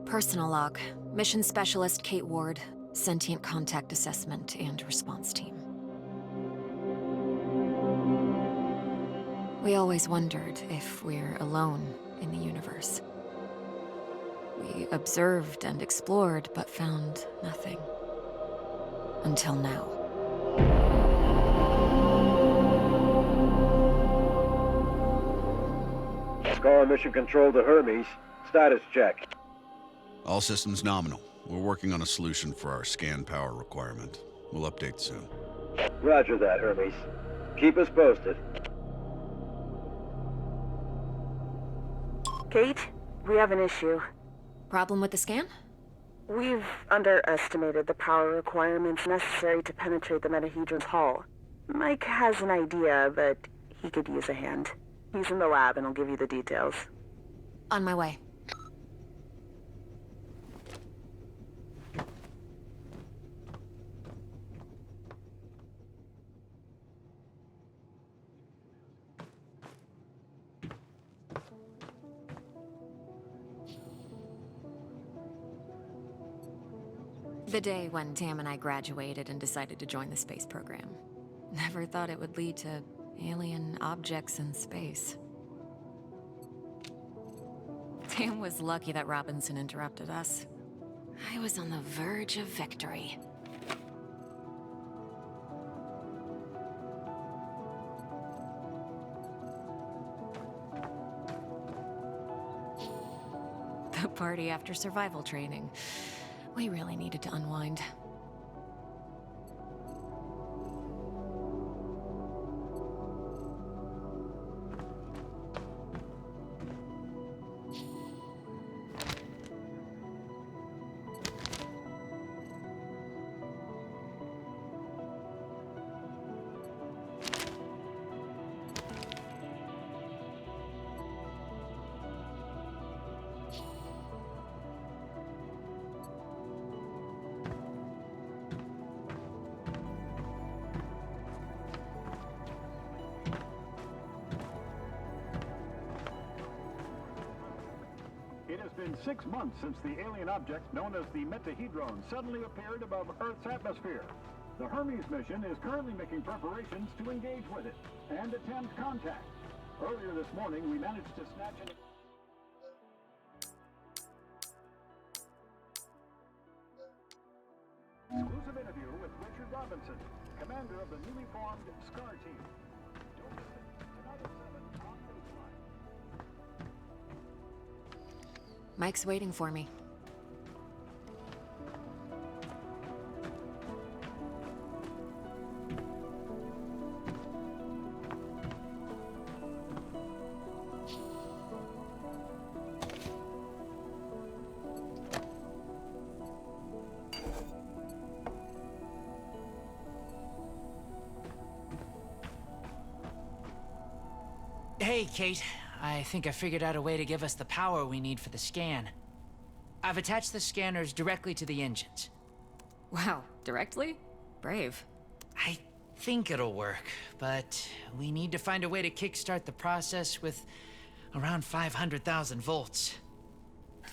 Personal log. Mission Specialist Kate Ward. Sentient Contact Assessment and Response Team. We always wondered if we're alone in the universe. We observed and explored, but found nothing. Until now. Scar Mission Control to Hermes. Status check. All systems nominal. We're working on a solution for our scan power requirement. We'll update soon. Roger that, Hermes. Keep us posted. Kate, we have an issue. Problem with the scan? We've underestimated the power requirements necessary to penetrate the Metahedron's hull. Mike has an idea, but he could use a hand. He's in the lab and he'll give you the details. On my way. The day when Tam and I graduated and decided to join the space program. Never thought it would lead to alien objects in space. Tam was lucky that Robinson interrupted us. I was on the verge of victory. The party after survival training. We really needed to unwind. It has been 6 months since the alien object known as the Metahedron suddenly appeared above Earth's atmosphere. The Hermes mission is currently making preparations to engage with it and attempt contact. Earlier this morning, we managed to snatch an... exclusive interview with Richard Robinson, commander of the newly formed SCAR team. Don't miss it. Tonight at 7 on Baseline. Mike's waiting for me. Hey, Kate. I think I figured out a way to give us the power we need for the scan. I've attached the scanners directly to the engines. Wow, directly? Brave. I think it'll work, but we need to find a way to kickstart the process with around 500,000 volts.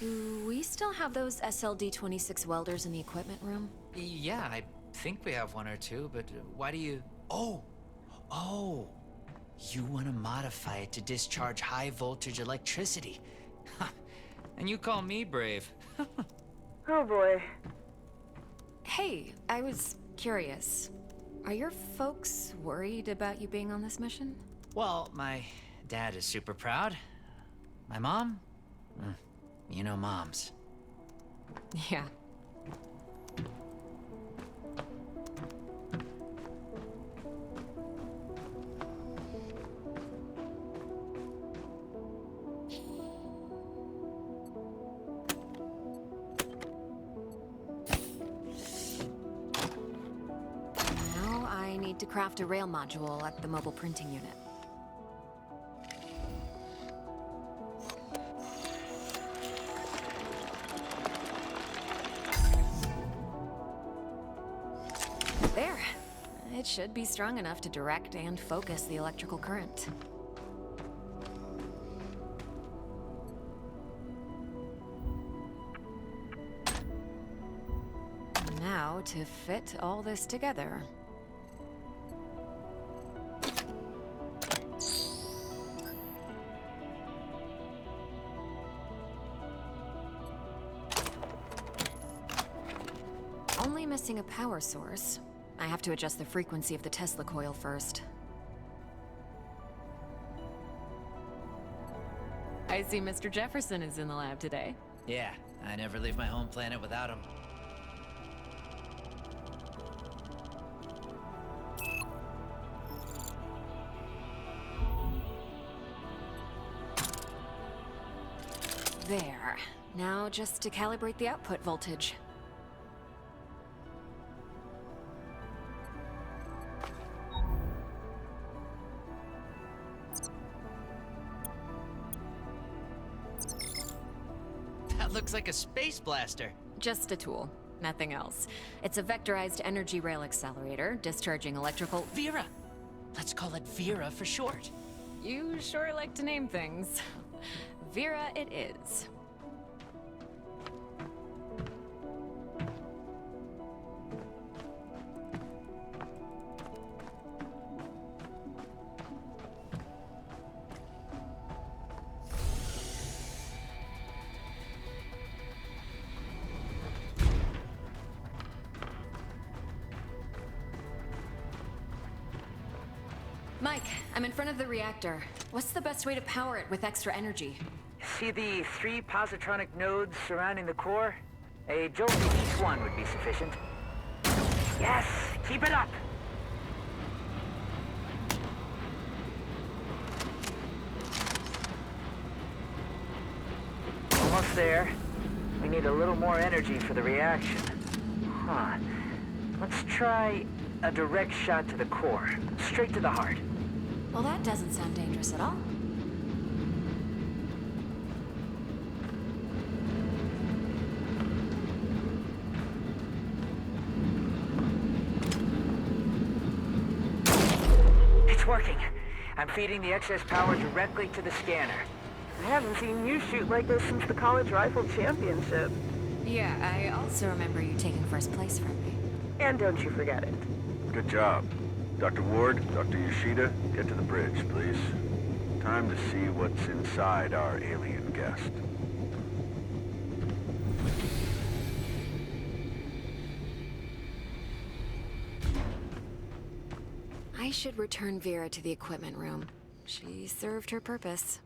Do we still have those SLD-26 welders in the equipment room? Yeah, I think we have one or two, but why do you... Oh! You want to modify it to discharge high-voltage electricity. And you call me brave. Oh boy. Hey, I was curious. Are your folks worried about you being on this mission? Well, my dad is super proud. My mom? You know moms. Yeah. To craft a rail module at the mobile printing unit. There. It should be strong enough to direct and focus the electrical current. to fit all this together. Only missing a power source. I have to adjust the frequency of the Tesla coil first. I see Mr. Jefferson is in the lab today. Yeah, I never leave my home planet without him. There. Now just to calibrate the output voltage. That looks like a space blaster. Just a tool, nothing else. It's a vectorized energy rail accelerator, discharging electrical... Vera! Let's call it Vera for short. You sure like to name things. Vera it is. Mike, I'm in front of the reactor. What's the best way to power it with extra energy? See the 3 positronic nodes surrounding the core? A jolt to each one would be sufficient. Yes! Keep it up! Almost there. We need a little more energy for the reaction. Huh. Let's try a direct shot to the core. Straight to the heart. Well, that doesn't sound dangerous at all. It's working. I'm feeding the excess power directly to the scanner. I haven't seen you shoot like this since the college rifle championship. Yeah, I also remember you taking first place from me. And don't you forget it. Good job. Dr. Ward, Dr. Yoshida, get to the bridge, please. Time to see what's inside our alien guest. I should return Vera to the equipment room. She served her purpose.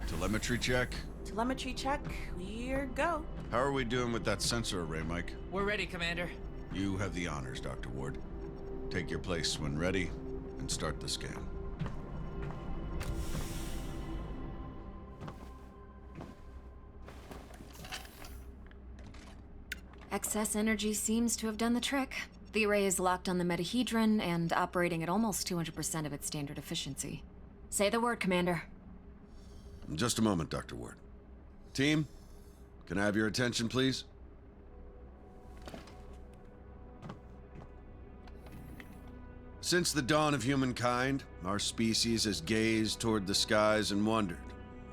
Telemetry check? Telemetry check. We're go. How are we doing with that sensor array, Mike? We're ready, Commander. You have the honors, Dr. Ward. Take your place when ready, and start the scan. Excess energy seems to have done the trick. The array is locked on the metahedron and operating at almost 200% of its standard efficiency. Say the word, Commander. Just a moment, Dr. Ward. Team, can I have your attention, please? Since the dawn of humankind, our species has gazed toward the skies and wondered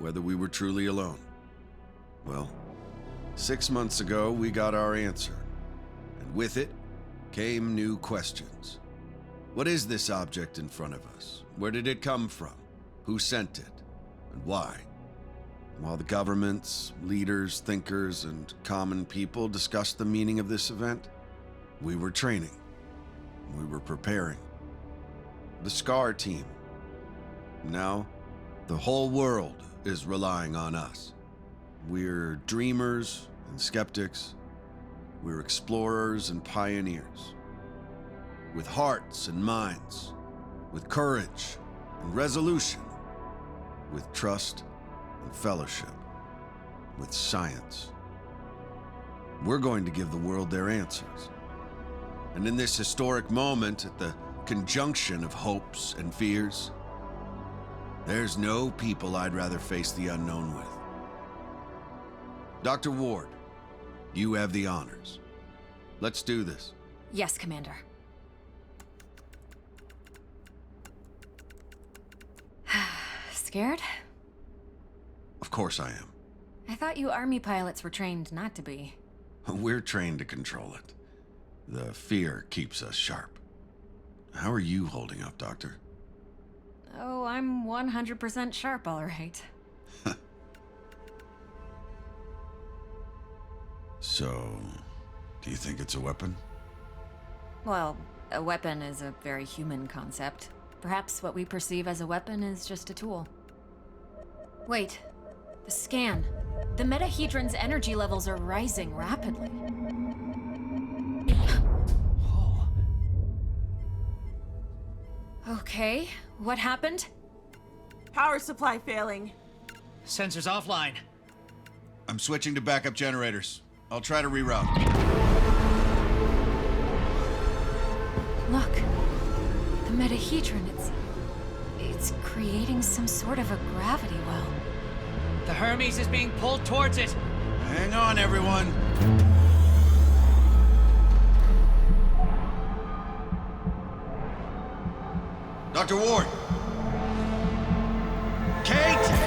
whether we were truly alone. Well, 6 months ago, we got our answer. And with it came new questions. What is this object in front of us? Where did it come from? Who sent it? And why? While the governments, leaders, thinkers, and common people discussed the meaning of this event, we were training. We were preparing. The SCAR team. Now, the whole world is relying on us. We're dreamers and skeptics. We're explorers and pioneers. With hearts and minds. With courage and resolution. With trust and fellowship. With science. We're going to give the world their answers. And in this historic moment, at the conjunction of hopes and fears, there's no people I'd rather face the unknown with. Dr. Ward, You have the honors. Let's do this. Yes, Commander. Scared? Of course I am. I thought you Army pilots were trained not to be. We're trained to control it. The fear keeps us sharp. How are you holding up, Doctor? Oh, I'm 100% sharp, all right. So, do you think it's a weapon? Well, a weapon is a very human concept. Perhaps what we perceive as a weapon is just a tool. Wait, the scan. The metahedron's energy levels are rising rapidly. Okay, what happened? Power supply failing. Sensors offline. I'm switching to backup generators. I'll try to reroute. Look, the metahedron, it's creating some sort of a gravity well. The Hermes is being pulled towards it. Hang on, everyone. Dr. Ward! Kate!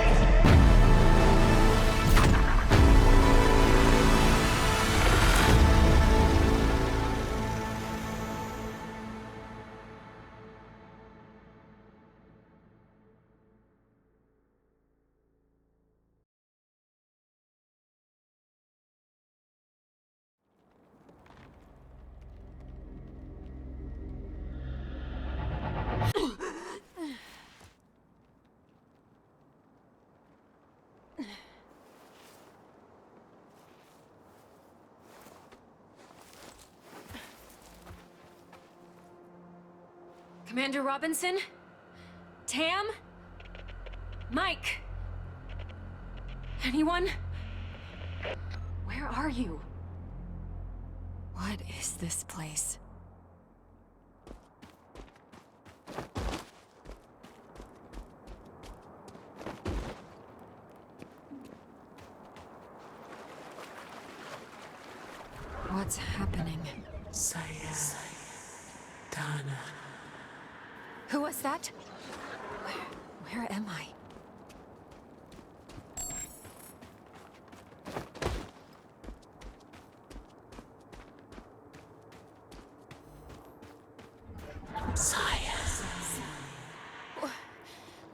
Commander Robinson? Tam? Mike? Anyone? Where are you? What is this place? What's happening? Who was that? Where am I?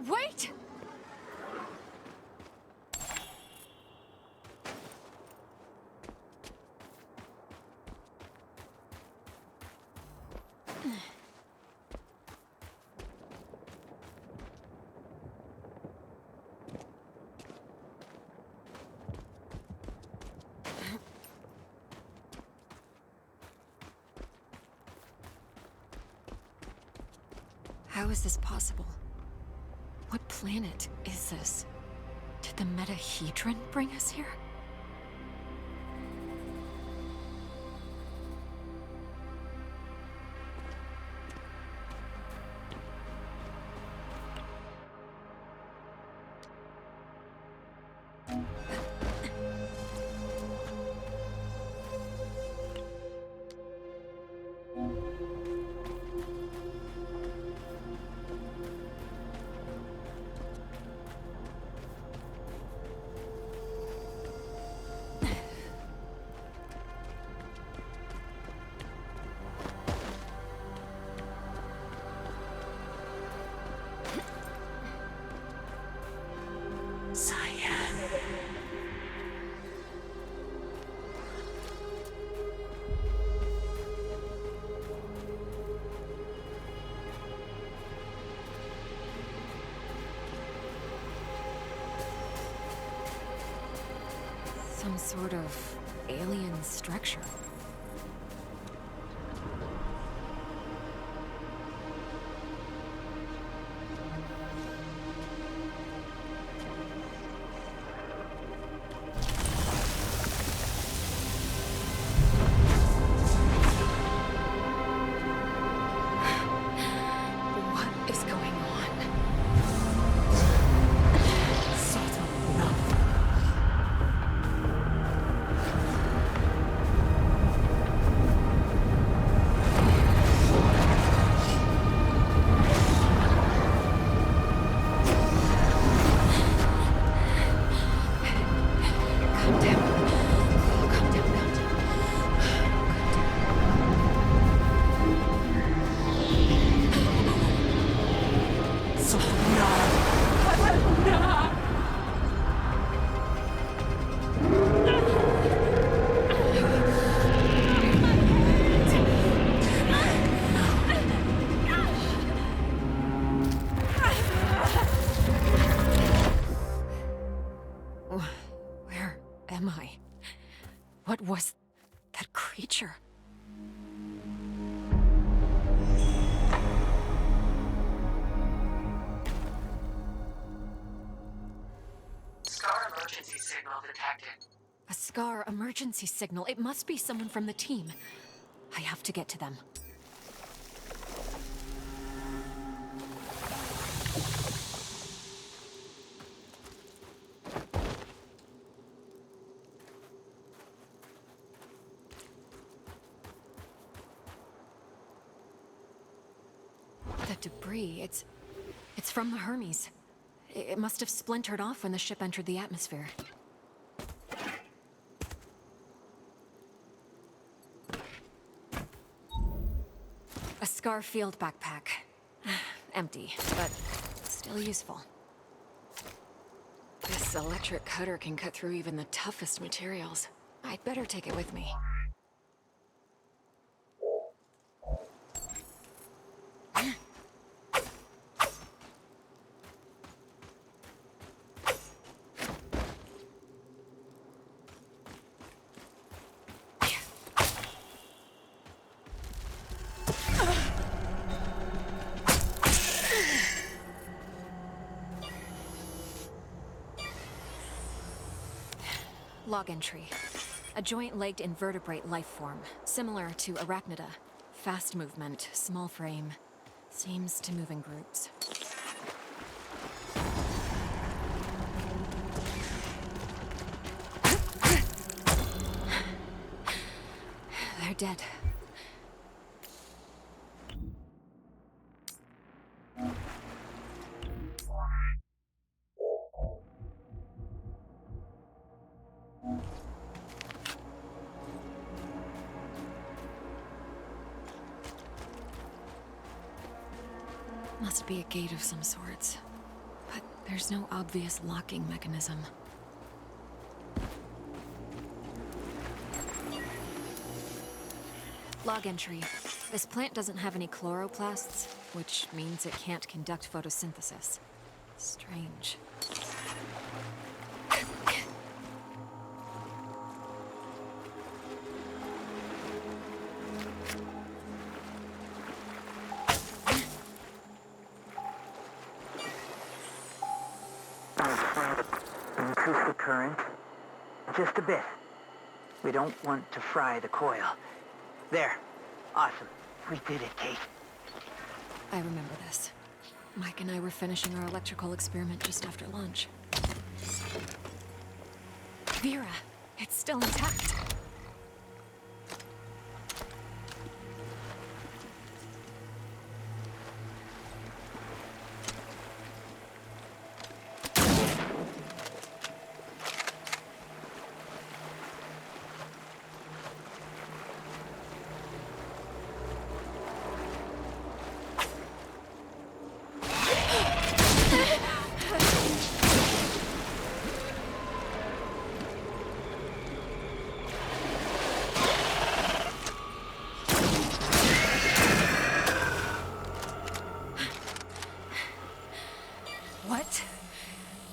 Wait! How is this possible? What planet is this? Did the metahedron bring us here? Some sort of alien structure. What is going on? am I? What was that creature? Scar emergency signal detected. A Scar emergency signal. It must be someone from the team. I have to get to them. The debris, it's from the Hermes. It must have splintered off when the ship entered the atmosphere. A Scar field backpack. Empty, but still useful. This electric cutter can cut through even the toughest materials. I'd better take it with me. Log entry. A joint-legged invertebrate life form, similar to arachnida. Fast movement, small frame. Seems to move in groups. They're dead. Must be a gate of some sorts. But there's no obvious locking mechanism. Log entry. This plant doesn't have any chloroplasts, which means it can't conduct photosynthesis. Strange. Increase the current. Just a bit. We don't want to fry the coil. There. Awesome. We did it, Kate. I remember this. Mike and I were finishing our electrical experiment just after lunch. Vera, it's still intact.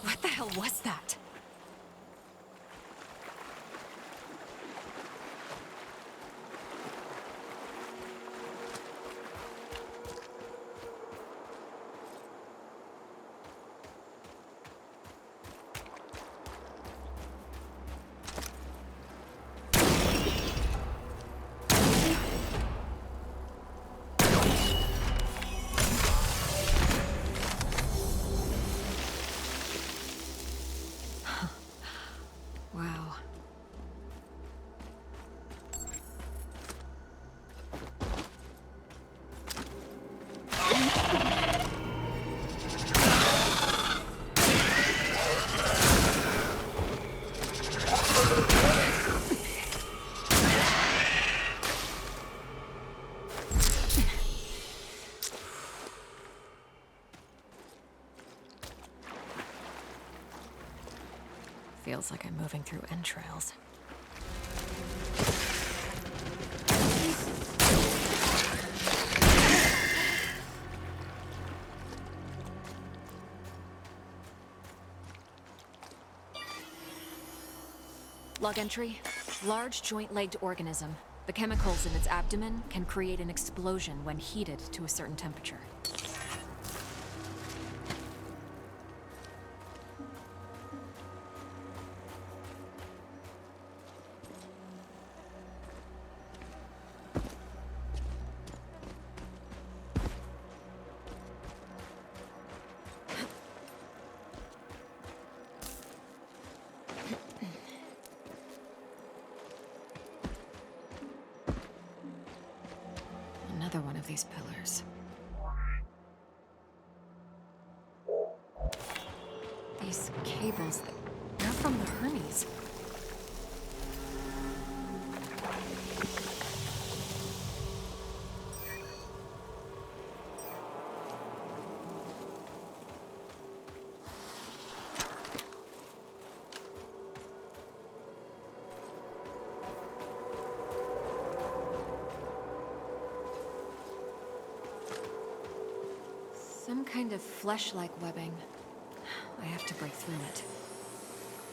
What the hell was that? Wow. Feels like I'm moving through entrails. Log entry. Large joint-legged organism. The chemicals in its abdomen can create an explosion when heated to a certain temperature. Another one of these pillars. These cables, they're from the Hermes. Some kind of flesh-like webbing. I have to break through it.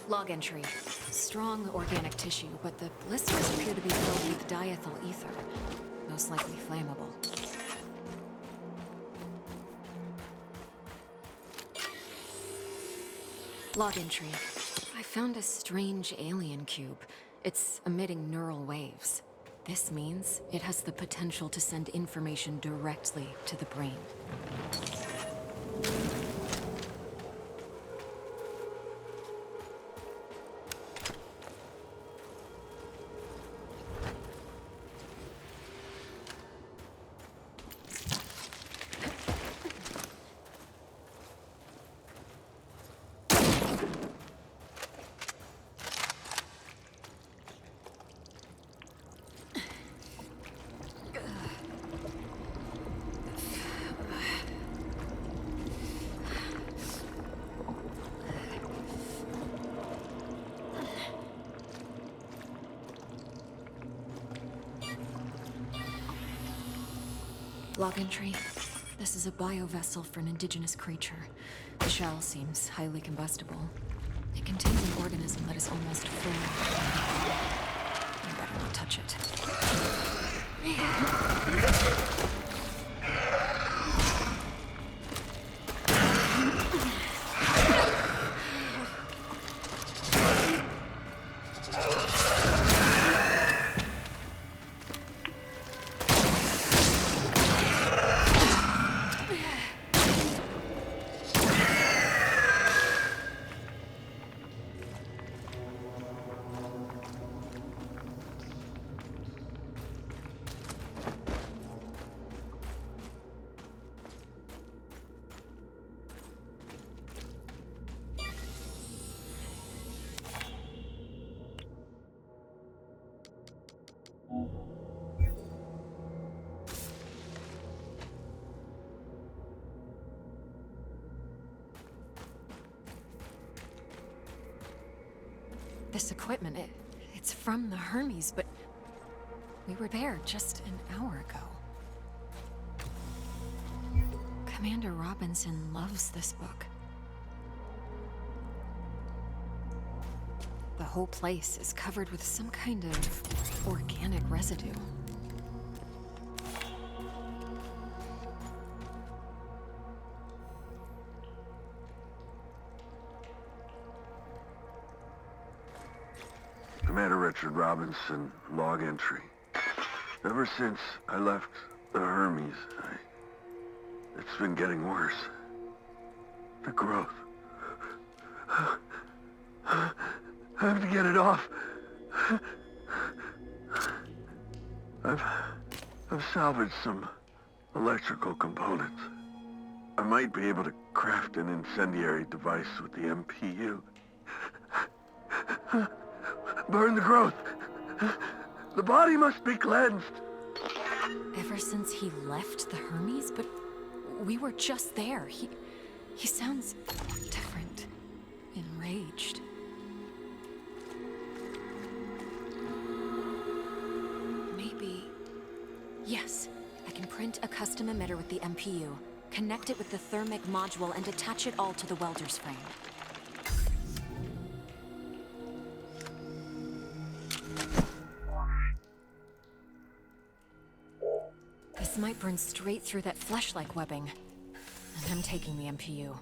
Log entry. Strong organic tissue, but the blisters appear to be filled with diethyl ether. Most likely flammable. Log entry. I found a strange alien cube. It's emitting neural waves. This means it has the potential to send information directly to the brain. Log entry. This is a biovessel for an indigenous creature. The shell seems highly combustible. It contains an organism that is almost full. I better not touch it. This equipment, it's from the Hermes, but we were there just an hour ago. Commander Robinson loves this book. The whole place is covered with some kind of organic residue. Commander Richard Robinson, log entry. Ever since I left the Hermes, it's been getting worse. The growth. I have to get it off. I've salvaged some electrical components. I might be able to craft an incendiary device with the MPU. Burn the growth. The body must be cleansed. Ever since he left the Hermes, but we were just there. He sounds different, enraged. Maybe... Yes, I can print a custom emitter with the MPU, connect it with the thermic module, and attach it all to the welder's frame. This might burn straight through that flesh-like webbing. And I'm taking the MPU.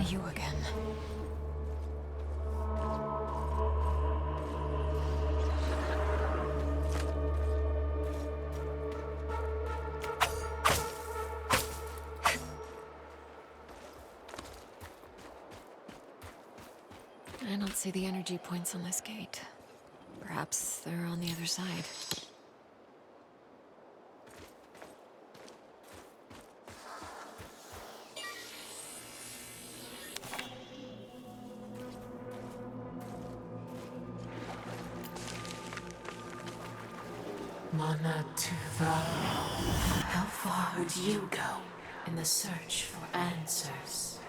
You again. I don't see the energy points on this gate. Perhaps they're on the other side. How far would you go in the search for answers?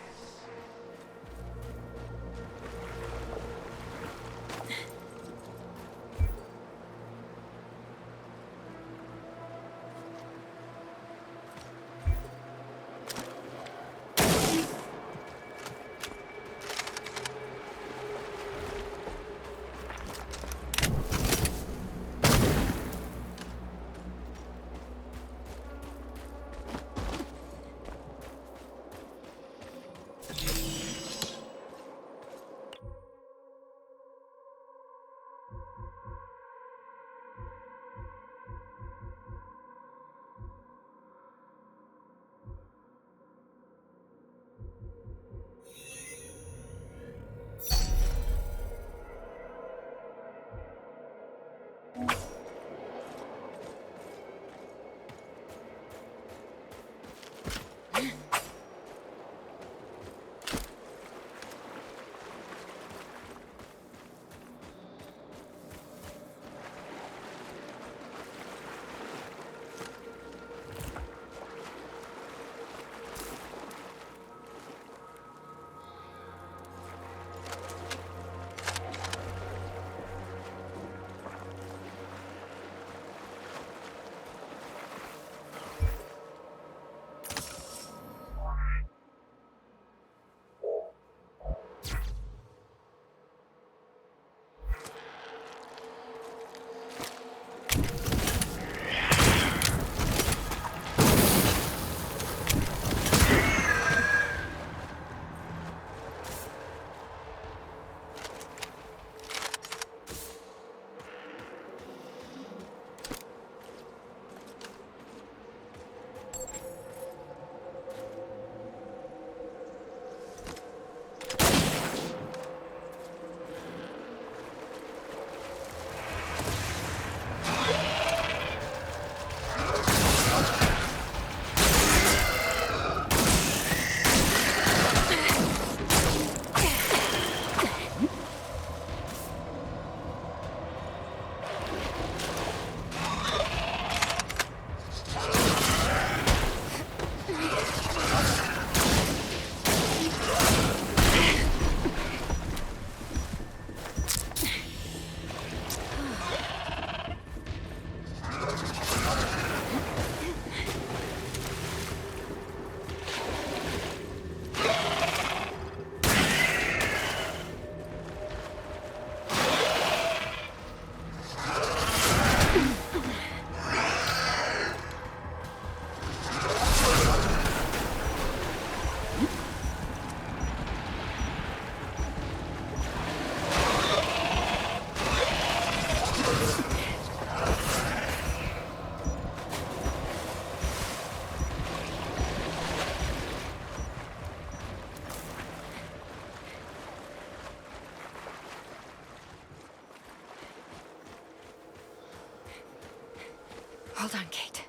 Hold on, Kate.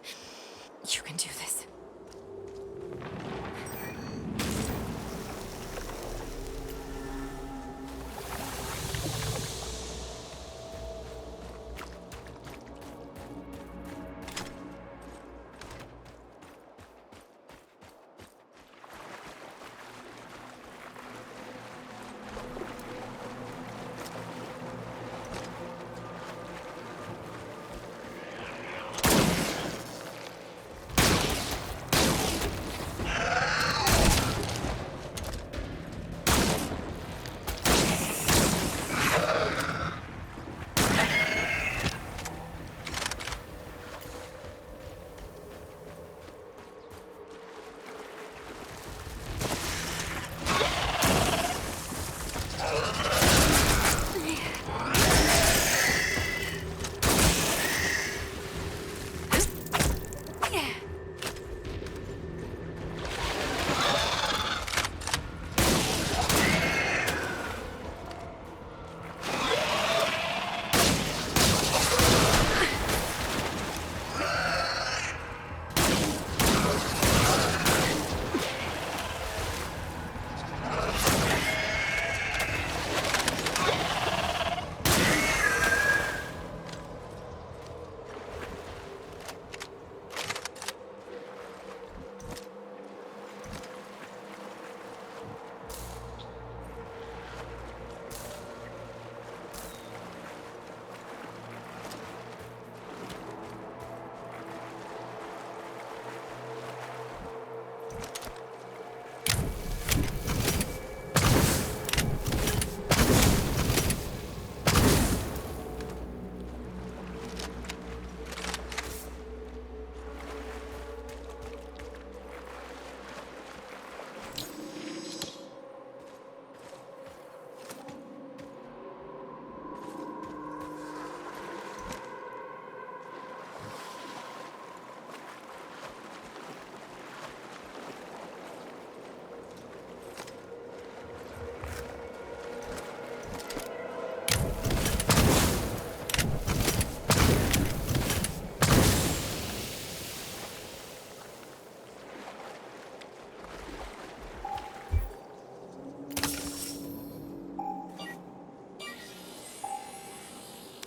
You can do this.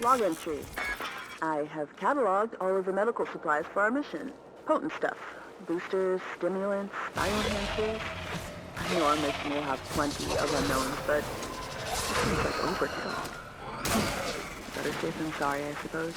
Log entry. I have cataloged all of the medical supplies for our mission. Potent stuff. Boosters, stimulants, bioenhancers. I know our mission will have plenty of unknowns, but this seems like overkill. Better safe than sorry, I suppose.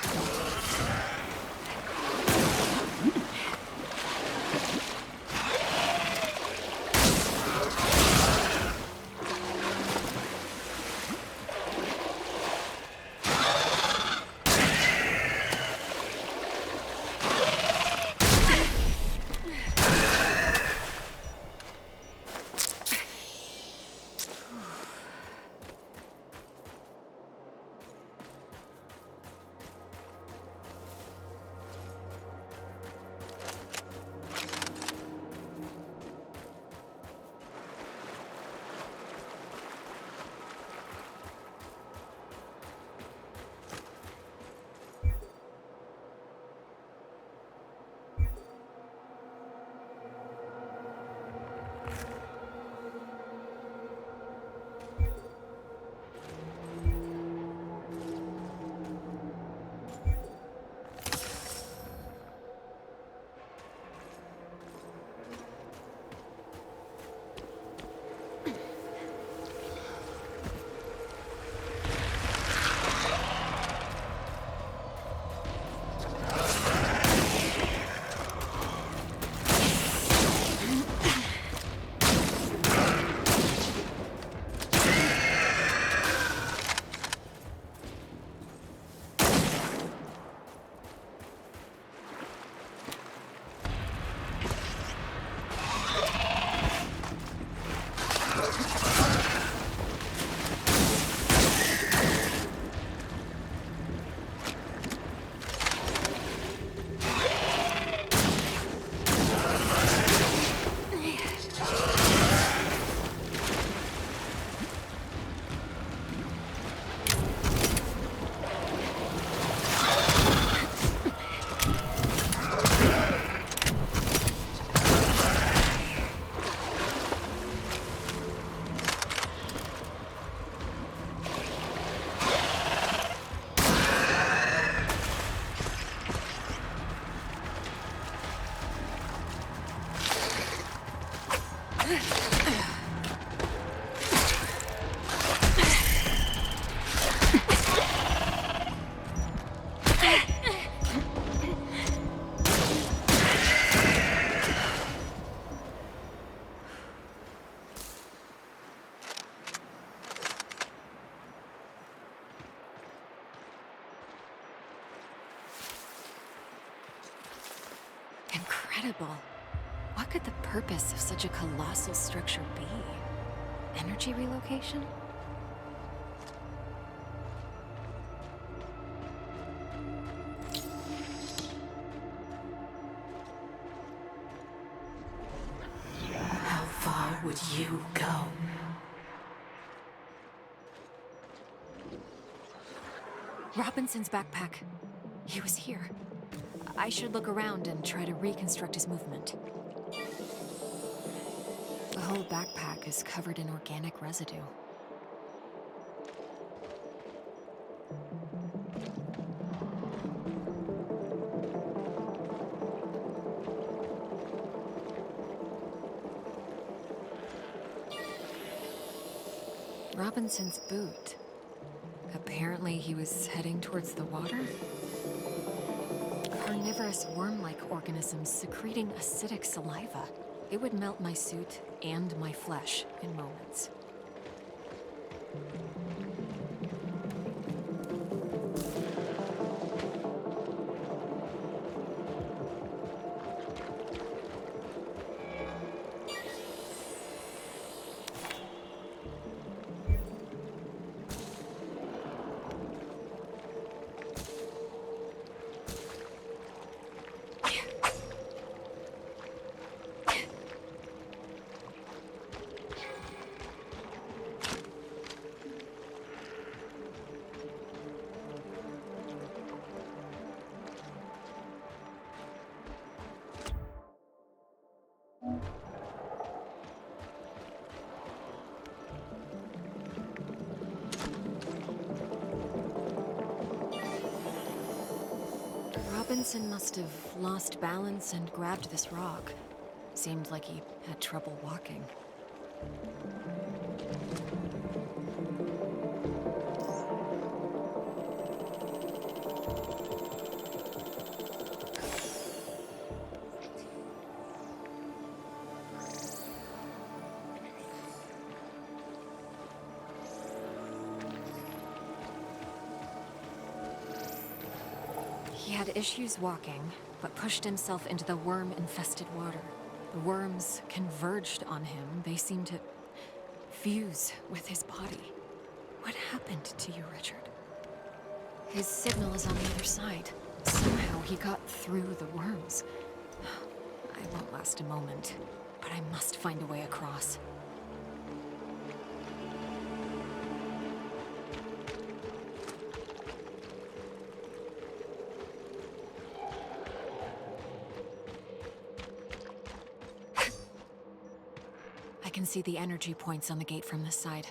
incredible. What could the purpose of such a colossal structure be? Energy relocation? How far would you go? Robinson's backpack. He was here. I should look around and try to reconstruct his movement. The whole backpack is covered in organic residue. Robinson's boot. Apparently he was heading towards the water. Carnivorous worm-like organisms secreting acidic saliva. It would melt my suit and my flesh in moments. Robinson must have lost balance and grabbed this rock. Seemed like he had trouble walking. He had issues walking, but pushed himself into the worm-infested water. The worms converged on him. They seemed to fuse with his body. What happened to you, Richard? His signal is on the other side. Somehow he got through the worms. I won't last a moment, but I must find a way across. I can see the energy points on the gate from this side.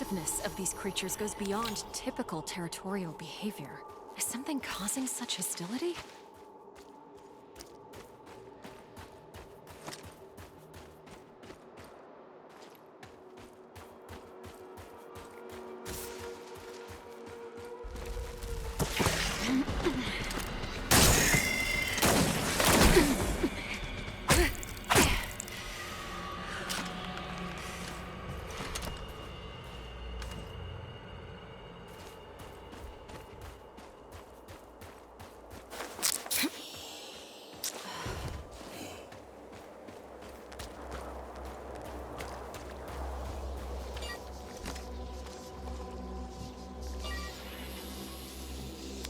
aggressiveness of these creatures goes beyond typical territorial behavior. Is something causing such hostility?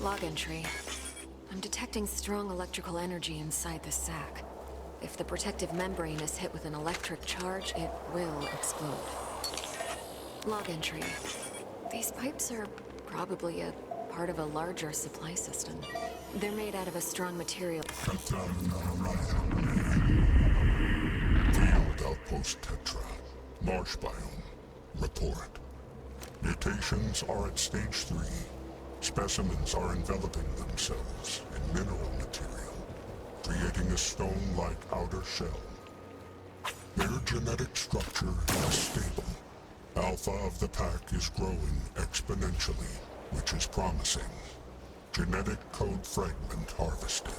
Log entry. I'm detecting strong electrical energy inside the sac. If the protective membrane is hit with an electric charge, it will explode. Log entry. These pipes are probably a part of a larger supply system. They're made out of a strong material. Field Outpost Tetra. Marsh biome. Report. Mutations are at stage 3. Specimens are enveloping themselves in mineral material, creating a stone-like outer shell. Their genetic structure is stable. Alpha of the pack is growing exponentially, which is promising. Genetic code fragment harvested.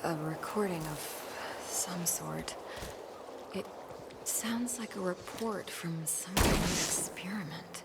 A recording of some sort. It sounds like a report from some kind of experiment.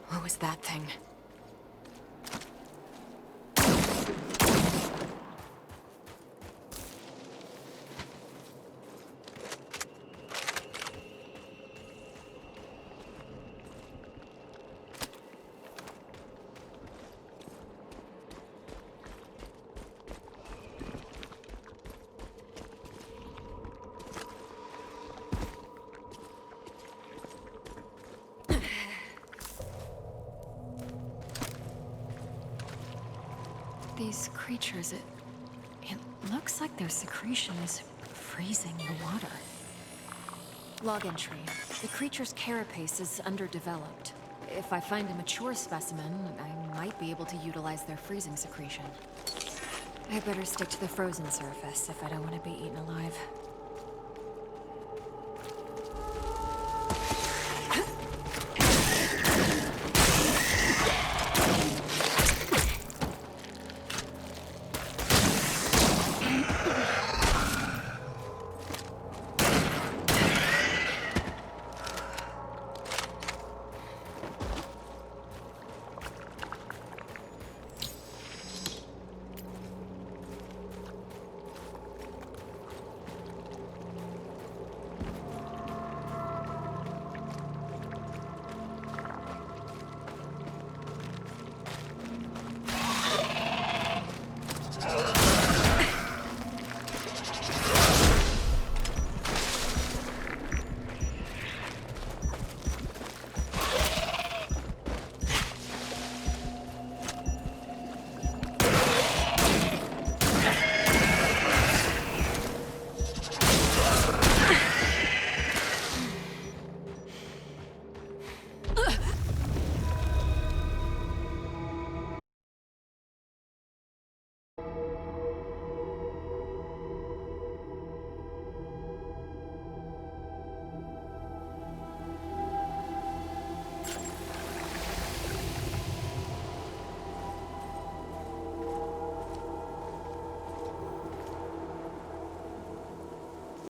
What was that thing? These creatures, it looks like their secretion is freezing the water. Log entry. The creature's carapace is underdeveloped. If I find a mature specimen, I might be able to utilize their freezing secretion. I better stick to the frozen surface if I don't want to be eaten alive.